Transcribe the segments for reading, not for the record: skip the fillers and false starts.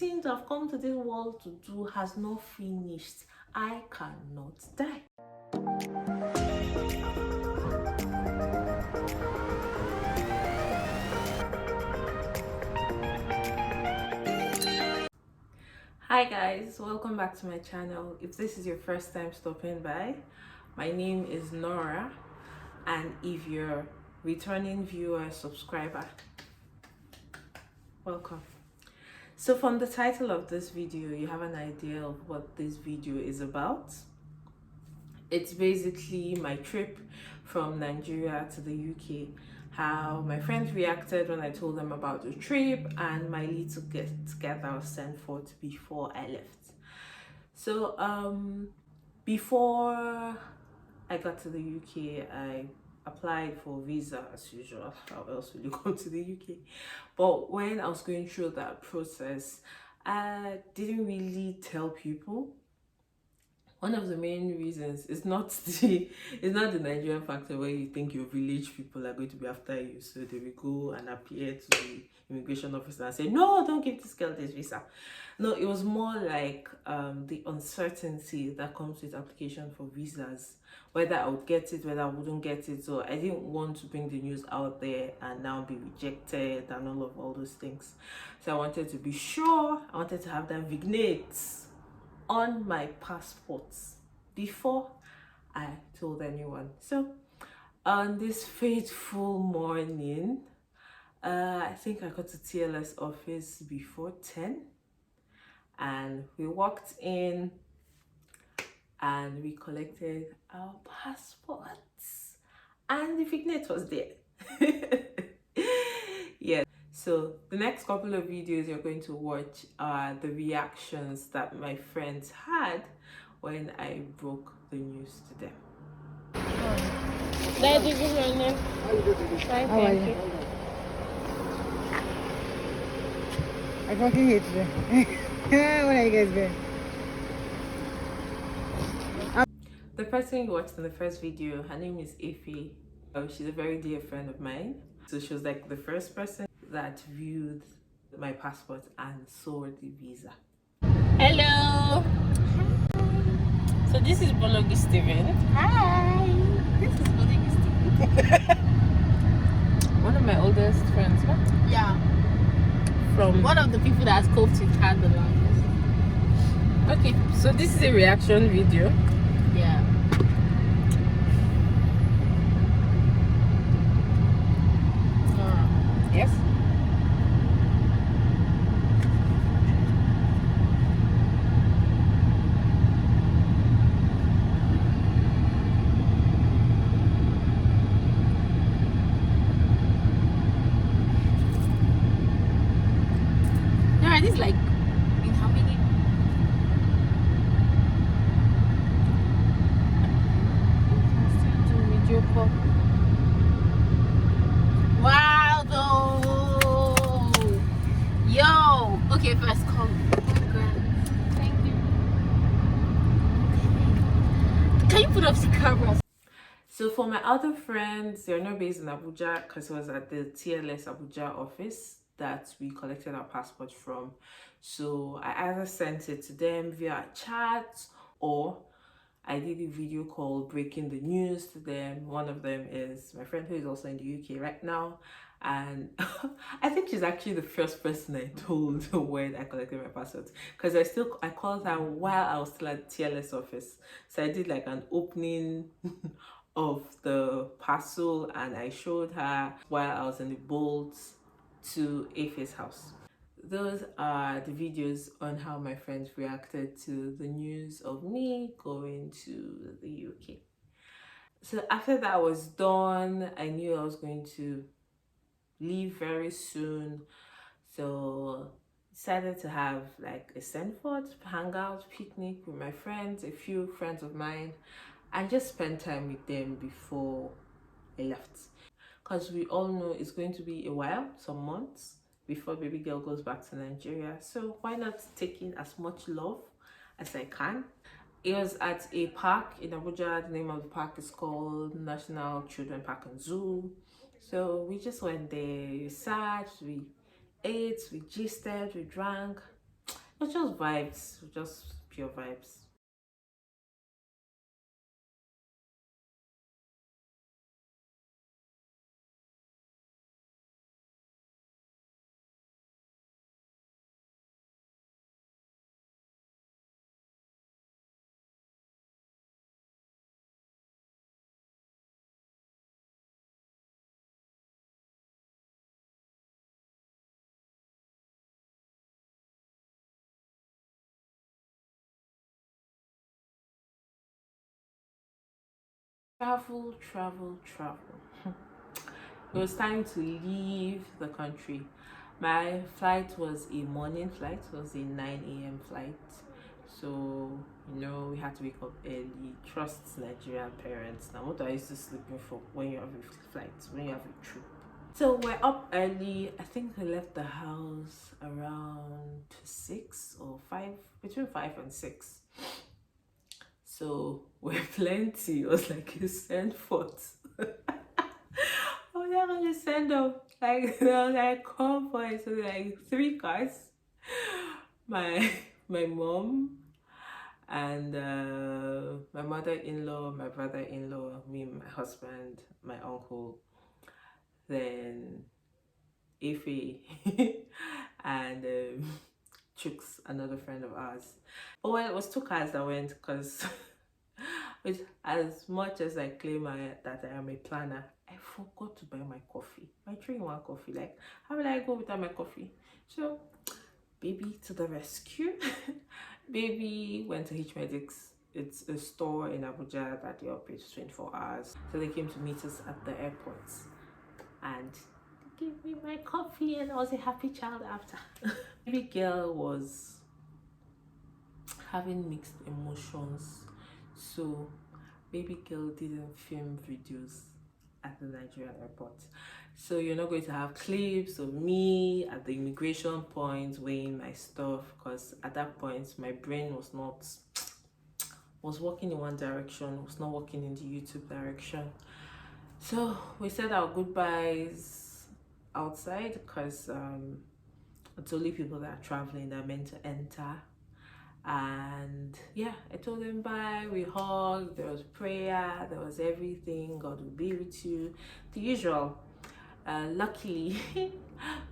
Things I've come to this world to do has not finished. I cannot die. Hi guys, welcome back to my channel. If this is your first time stopping by, my name is Nora, and if you're returning viewer, subscriber, welcome. So from the title of this video, you have an idea of what this video is about. It's basically my trip from Nigeria to the UK, how my friends reacted when I told them about the trip, and my little get I was sent for before I left. So before I got to the UK, I applied for visa as usual. How else will you come to the UK? But when I was going through that process, I didn't really tell people. One of the main reasons is not the Nigerian factor where you think your village people are going to be after you, so they will go and appear to the immigration officer and say, no, don't give this girl this visa. No, it was more like the uncertainty that comes with application for visas, whether I would get it, whether I wouldn't get it. So I didn't want to bring the news out there and now be rejected and all those things. So I wanted to be sure. I wanted to have them vignettes on my passports before I told anyone. So on this fateful morning, I think I got to TLS office before 10, and we walked in and we collected our passports, and the vignette was there. Yeah. So the next couple of videos you're going to watch are the reactions that my friends had when I broke the news to them. Daddy, good morning. Fine, thank you. I fucking hate you. What are you guys doing? The person you watched in the first video, her name is Ife. She's a very dear friend of mine. So she was like the first person that viewed my passport and saw the visa. Hello. So this is Bologi Steven. Hi. This is Bologi Steven. One of my oldest friends, huh? Yeah. From One of the people that has coped with her the longest. Okay, so this is a reaction video. Yeah. Yes. No, this is like in how many? Video call. Wow, though. Yo. Okay, first call. Thank you. Can you put up the cameras? So for my other friends, they're not based in Abuja because it was at the TLS Abuja office that we collected our passport from. So I either sent it to them via chat or I did a video call breaking the news to them. One of them is my friend who is also in the UK right now, and I think she's actually the first person I told when I collected my passport, because I called her while I was still at the TLS office. So I did like an opening of the parcel and I showed her while I was in the Bolt to Afe's house. Those are the videos on how my friends reacted to the news of me going to the UK. So after that was done, I knew I was going to leave very soon. So decided to have like a Stanford hangout picnic with my friends, a few friends of mine, and just spend time with them before I left. Because we all know it's going to be a while, some months, before baby girl goes back to Nigeria. So why not take in as much love as I can? It was at a park in Abuja. The name of the park is called National Children Park and Zoo. So we just went there, we sat, we ate, we gisted, we drank. It was just vibes, just pure vibes. Travel, travel, travel. It was time to leave the country. My flight was a morning flight, it was a 9 a.m. flight. So, we had to wake up early. Trust Nigerian parents. Now, what are you still sleeping for when you have a flight, when you have a trip? So, we're up early. I think we left the house around 6 or 5, between 5 and 6. So, we're plenty. It was like a send forth. Oh, they're gonna send up like there was like convoy, so like 3 cars. My mom and my mother-in-law, my brother-in-law, me, my husband, my uncle, then Ife, and Chooks, another friend of ours. Oh well, it was 2 cars that went because with as much as I claim that I am a planner, I forgot to buy my coffee, my 3-in-1 coffee. Like, how will I go without my coffee? So, baby to the rescue. Baby went to H Medics. It's a store in Abuja that they operate 24 hours. So they came to meet us at the airport and gave me my coffee, and I was a happy child after. Baby girl was having mixed emotions. So baby girl didn't film videos at the Nigerian airport. So you're not going to have clips of me at the immigration point weighing my stuff, because at that point my brain was working in one direction, was not working in the YouTube direction. So we said our goodbyes outside because it's only people that are traveling that are meant to enter. And yeah, I told them bye. We hugged, there was prayer, there was everything. God will be with you, the usual. Luckily,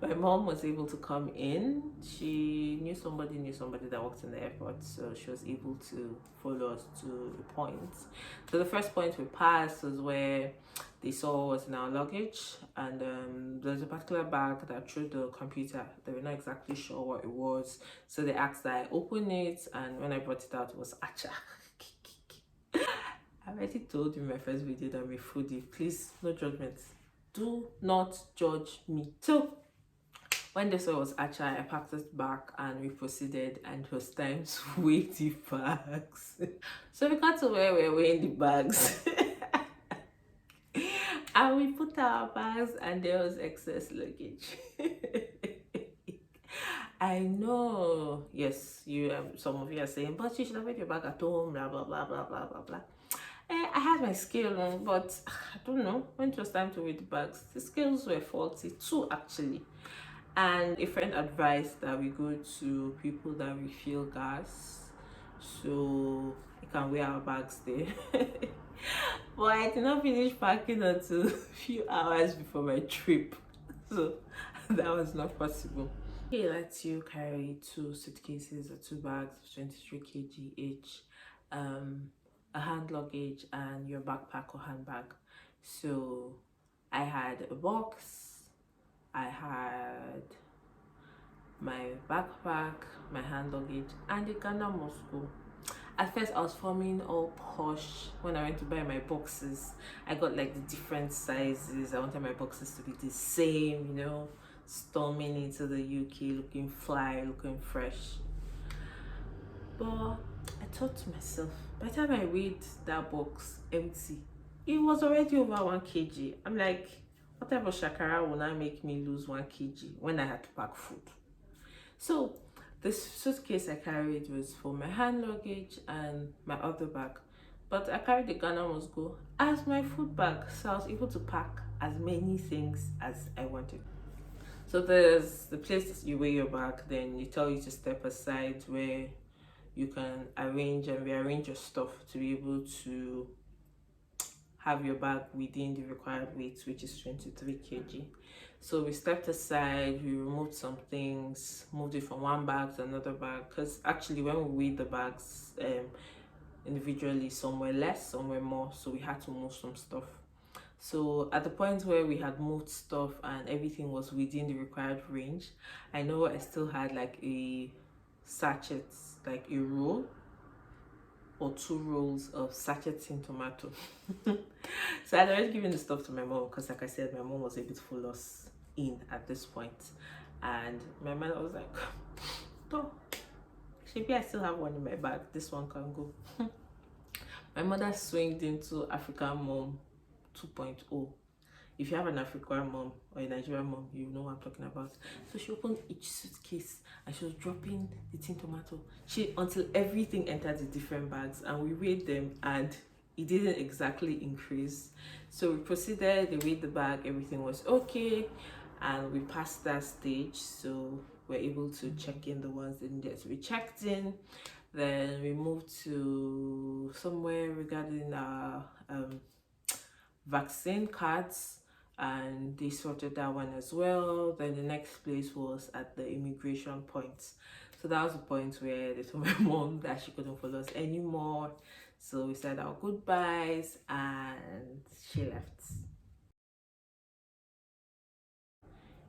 my mom was able to come in. She knew somebody that worked in the airport, so she was able to follow us to the point. So the first point we passed was where they saw was in our luggage, and there's a particular bag that through the computer they were not exactly sure what it was, so they asked that I open it, and when I brought it out, it was acha. I already told you in my first video that I'm a foodie. Please, no judgment. Do not judge me. So when they saw it was acha, I packed it back and we proceeded, and it was time to weigh the bags. So we got to where we were weighing the bags. And we put our bags and there was excess luggage. I know, yes, some of you are saying, but you should have made your bag at home, blah blah blah blah blah blah blah. I had my scale on, but I don't know, when it was time to weigh the bags, the scales were faulty too, actually. And a friend advised that we go to people that refill gas, so we can weigh our bags there. But I did not finish packing until a few hours before my trip, so that was not possible. He lets you carry 2 suitcases or 2 bags of 23 kg each, a hand luggage and your backpack or handbag. So I had a box, I had my backpack, my hand luggage, and the Ghana Moscow. At first I was forming all posh when I went to buy my boxes. I got like the different sizes. I wanted my boxes to be the same, storming into the UK looking fly, looking fresh. But I thought to myself, by the time I weighed that box empty, it was already over 1 kg. I'm like, what type of shakara will not make me lose 1 kg when I had to pack food? So this suitcase I carried was for my hand luggage and my other bag, but I carried the Ghana Must Go as my food bag, so I was able to pack as many things as I wanted. So So there's the place you weigh your bag, then they tell you to step aside where you can arrange and rearrange your stuff to be able to have your bag within the required weight, which is 23 kg. So we stepped aside, we removed some things, moved it from one bag to another bag, because actually when we weighed the bags individually, some were less, some were more, so we had to move some stuff. So at the point where we had moved stuff and everything was within the required range, I know I still had like a sachet, like a roll or 2 rolls of sachet tin tomato. So I'd already given the stuff to my mom because, like I said, my mom was a bit full us in at this point. And my mother was like, oh, maybe I still have one in my bag. This one can go. My mother swinged into African Mom 2.0. If you have an African mom or a Nigerian mom, you know what I'm talking about. So she opened each suitcase and she was dropping the tin tomato. Until everything entered the different bags, and we weighed them and it didn't exactly increase. So we proceeded, they weighed the bag, everything was okay, and we passed that stage. So we're able to check in the ones that needed to be checked in. Then we moved to somewhere regarding our vaccine cards, and they sorted that one as well. Then the next place was at the immigration point. So that was the point where they told my mom that she couldn't follow us anymore. So we said our goodbyes and she left.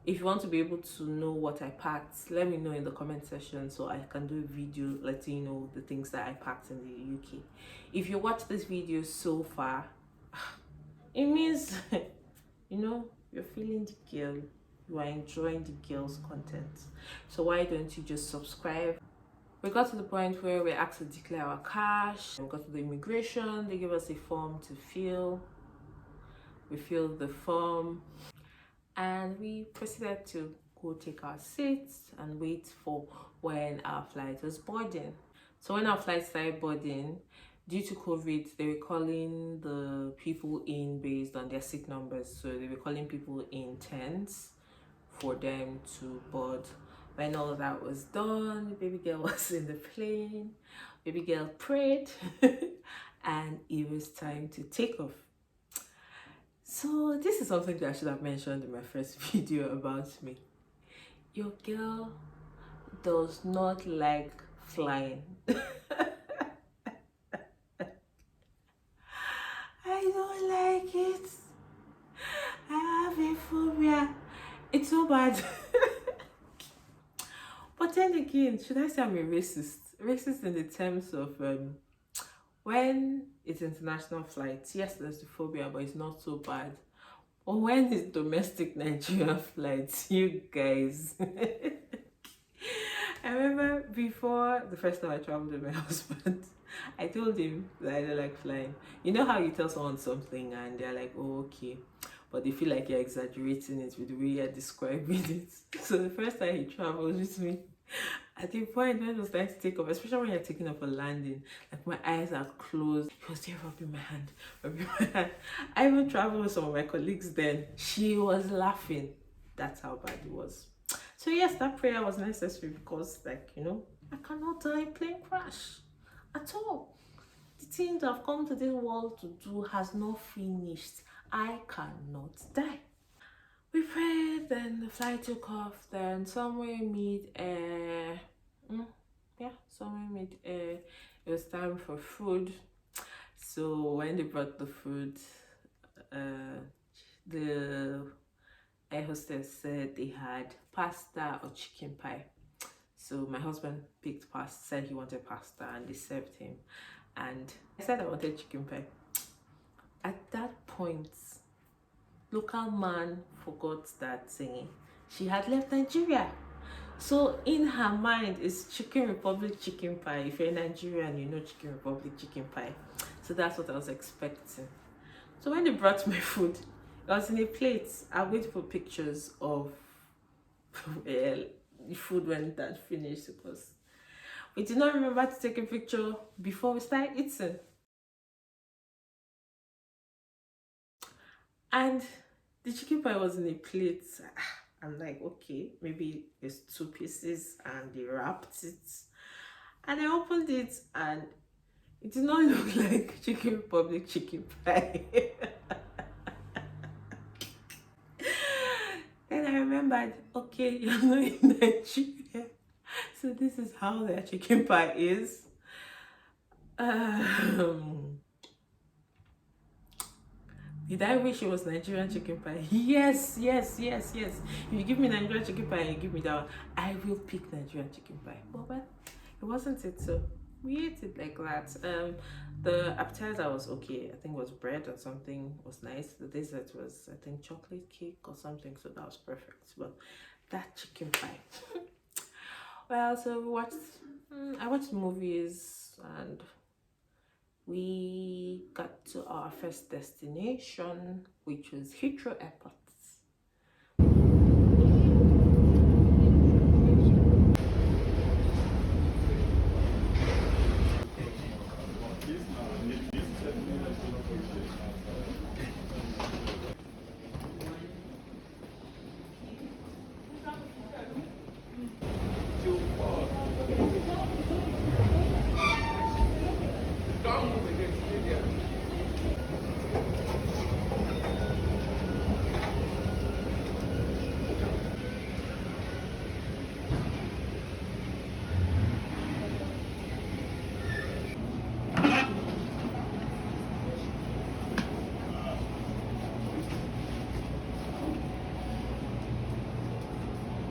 If you want to be able to know what I packed, let me know in the comment section so I can do a video letting you know the things that I packed in the UK. If you watch this video so far, it means you know you're feeling the girl, you are enjoying the girl's content. So why don't you just subscribe? We got to the point where we're asked to declare our cash. We got to the immigration, they gave us a form to fill. We filled the form and we proceeded to go take our seats and wait for when our flight was boarding. So when our flight started boarding, due to COVID, they were calling the people in based on their seat numbers. So they were calling people in tens for them to board. When all of that was done, baby girl was in the plane, baby girl prayed, and it was time to take off. So this is something that I should have mentioned in my first video about me. Your girl does not like flying. I don't like it. I have a phobia. It's so bad. But then again, should I say I'm a racist? Racist in the terms of when it's international flights, yes, there's the phobia, but it's not so bad. But when it's domestic Nigerian flights, you guys. I remember before the first time I traveled with my husband, I told him that I don't like flying. You know how you tell someone something and they're like, oh, okay. But they feel like you're exaggerating it with the way you're describing it. So the first time he traveled with me, at the point when it was time to take off, especially when you're taking off a landing, like my eyes are closed. He was there rubbing my hand, rubbing my hand. I even traveled with some of my colleagues then. She was laughing. That's how bad it was. So yes, that prayer was necessary because, like, you know, I cannot die in plane crash at all. The thing that I've come to this world to do has not finished. I cannot die. We prayed, then the flight took off, then somewhere mid-air, somewhere mid-air, it was time for food. So when they brought the food, the air hostess said they had pasta or chicken pie. So my husband picked pasta, said he wanted pasta, and they served him. And I said I wanted chicken pie. At that point, local man forgot that she had left Nigeria. So in her mind, it's Chicken Republic chicken pie. If you're Nigerian, you know Chicken Republic chicken pie. So that's what I was expecting. So when they brought my food, it was in a plate. I'm going to put pictures of the food when that finished because we did not remember to take a picture before we started eating. And the chicken pie was in a plate. I'm like, okay, maybe it's 2 pieces and they wrapped it. And I opened it and it did not look like Chicken Republic chicken pie. Then I remembered, okay, you're not in Nigeria. So this is how their chicken pie is. Did I wish it was Nigerian chicken pie? Yes, yes, yes, yes. If you give me Nigerian chicken pie and you give me that one, I will pick Nigerian chicken pie. But well, it wasn't it, so we ate it like that. The appetizer was okay. I think it was bread or something was nice. The dessert was, I think, chocolate cake or something, so that was perfect. But that chicken pie. Well, so we watched. I watched movies and we got to our first destination, which was Heathrow Airport.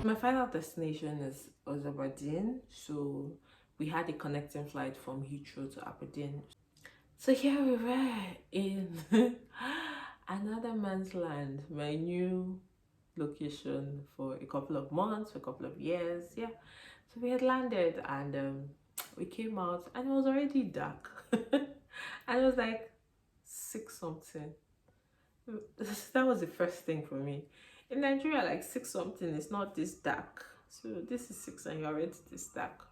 My final destination was Aberdeen, so we had a connecting flight from Heathrow to Aberdeen. So here we were in another man's land, my new location for a couple of months, for a couple of years. Yeah, so we had landed and we came out and it was already dark. And it was like 6 something. That was the first thing for me. In Nigeria, like 6 something is not this dark. So this is 6 and you're already this dark.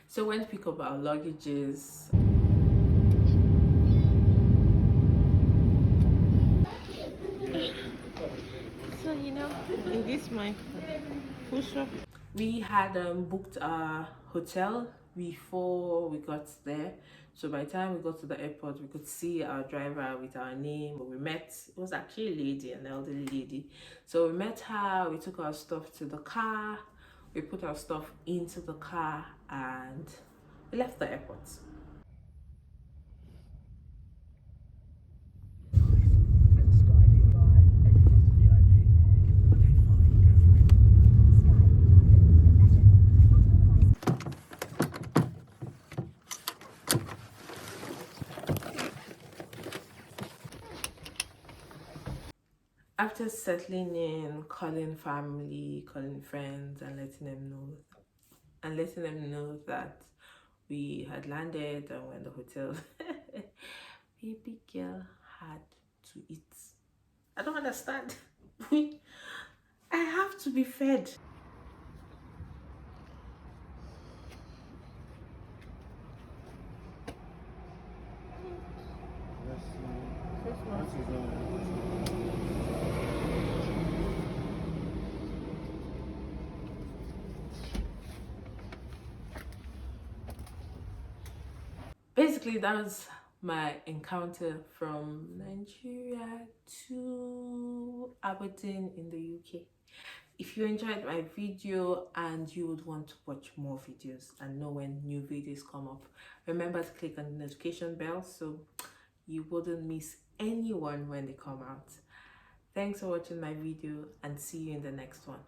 So when we pick up our luggages. So in this my food shop, we had booked our hotel before we got there. So by the time we got to the airport, we could see our driver with our name. We met, it was actually a lady, an elderly lady. So we met her, we took our stuff to the car, we put our stuff into the car and we left the airport. After settling in, calling family, calling friends, and letting them know that we had landed and we're in the hotel, baby girl had to eat. I don't understand. I have to be fed. Basically, that was my encounter from Nigeria to Aberdeen in the UK. If you enjoyed my video and you would want to watch more videos and know when new videos come up, remember to click on the notification bell so you wouldn't miss anyone when they come out. Thanks for watching my video and see you in the next one.